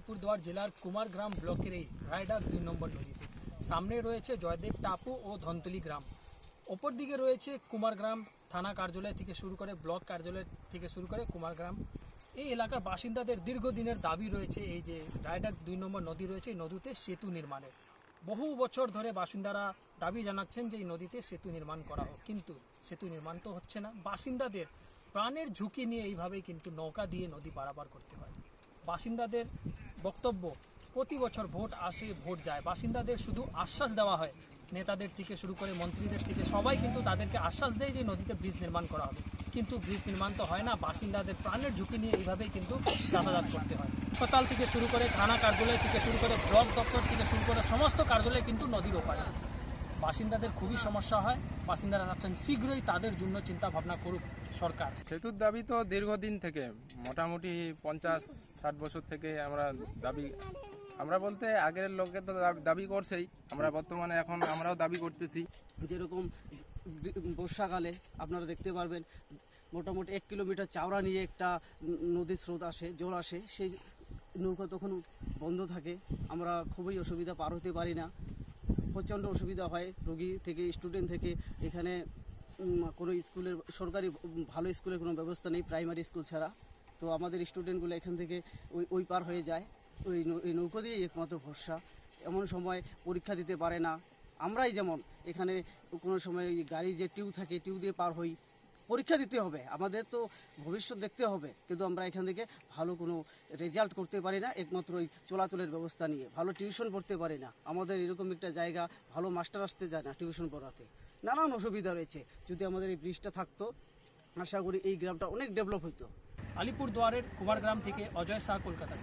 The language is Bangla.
আলিপুরদুয়ার জেলার কুমারগ্রাম ব্লকের এই রায়ডাক 2 নম্বর নদীতে। সামনে রয়েছে জয়দেব টাপু ও ধনতলি গ্রাম, অপর দিকে রয়েছে কুমারগ্রাম থানা কার্যালয় থেকে শুরু করে ব্লক কার্যালয় থেকে শুরু করে কুমারগ্রাম। এই এলাকার বাসিন্দাদের দীর্ঘদিনের দাবি রয়েছে এই যে রায়ডাক 2 নম্বর নদী রয়েছে, এই নদীতে সেতু নির্মাণের। বহু বছর ধরে বাসিন্দারা দাবি জানাচ্ছেন যে এই নদীতে সেতু নির্মাণ করা হোক, কিন্তু সেতু নির্মাণ তো হচ্ছে না। বাসিন্দাদের প্রাণের ঝুঁকি নিয়ে এইভাবেই কিন্তু নৌকা দিয়ে নদী পারাপার করতে হয়। বাসিন্দাদের বক্তব্য, প্রতি বছর ভোট আসে ভোট যায়, বাসিন্দাদের শুধু আশ্বাস দেওয়া হয়, নেতাদের থেকে শুরু করে মন্ত্রীদের থেকে সবাই কিন্তু তাদেরকে আশ্বাস দেয় যে নদীতে ব্রিজ নির্মাণ করা হবে, কিন্তু ব্রিজ নির্মাণ তো হয় না। বাসিন্দাদের প্রাণের ঝুঁকি নিয়ে এইভাবেই কিন্তু যাতায়াত করতে হয়। হাসপাতাল থেকে শুরু করে থানা কার্যালয় থেকে শুরু করে ব্লক দপ্তর থেকে শুরু করে সমস্ত কার্যালয় কিন্তু নদীর ওপারে। বাসিন্দাদের খুবই সমস্যা হয়। বাসিন্দারা চাচ্ছেন শীঘ্রই তাদের জন্য চিন্তা ভাবনা করুক সরকার। সেতুর দাবি তো দীর্ঘদিন থেকে, মোটামুটি 50-60 বছর থেকে আমরা বলতে আগের লোকে তো দাবি করছেই, আমরা বর্তমানে এখন আমরাও দাবি করতেছি। যেরকম বর্ষাকালে আপনারা দেখতে পারবেন মোটামুটি 1 কিলোমিটার চওড়া নিয়ে একটা নদীর স্রোত আসে, জল আসে, সেই নৌকা তখন বন্ধ থাকে, আমরা খুবই অসুবিধা, পার হতে পারি না, প্রচণ্ড অসুবিধা হয় রোগী থেকে, স্টুডেন্ট থেকে। এখানে কোনো স্কুলের সরকারি ভালো স্কুলের কোনো ব্যবস্থা নেই, প্রাইমারি স্কুল ছাড়া। তো আমাদের স্টুডেন্টগুলো এখান থেকে ওই পার হয়ে যায়, ওই নৌকো দিয়েই একমাত্র ভরসা। এমন সময় পরীক্ষা দিতে পারে না। আমরাই যেমন এখানে কোনো সময় গাড়ি যে টিউ থাকে, টিউ দিয়ে পার হই, পরীক্ষা দিতে হবে, আমাদের তো ভবিষ্যৎ দেখতে হবে, কিন্তু আমরা এখান থেকে ভালো কোনো রেজাল্ট করতে পারি না একমাত্র ওই চলাচলের ব্যবস্থা নিয়ে। ভালো টিউশন পড়তে পারি না, আমাদের এরকম একটা জায়গা, ভালো মাস্টার আসতে যায় না টিউশন পড়াতে, নানান অসুবিধা রয়েছে। যদি আমাদের এই ব্রিজটা থাকতো, আশা করি এই গ্রামটা অনেক ডেভেলপ হতো। আলিপুরদুয়ারের কুমারগ্রাম থেকে অজয় শাহ, কলকাতা।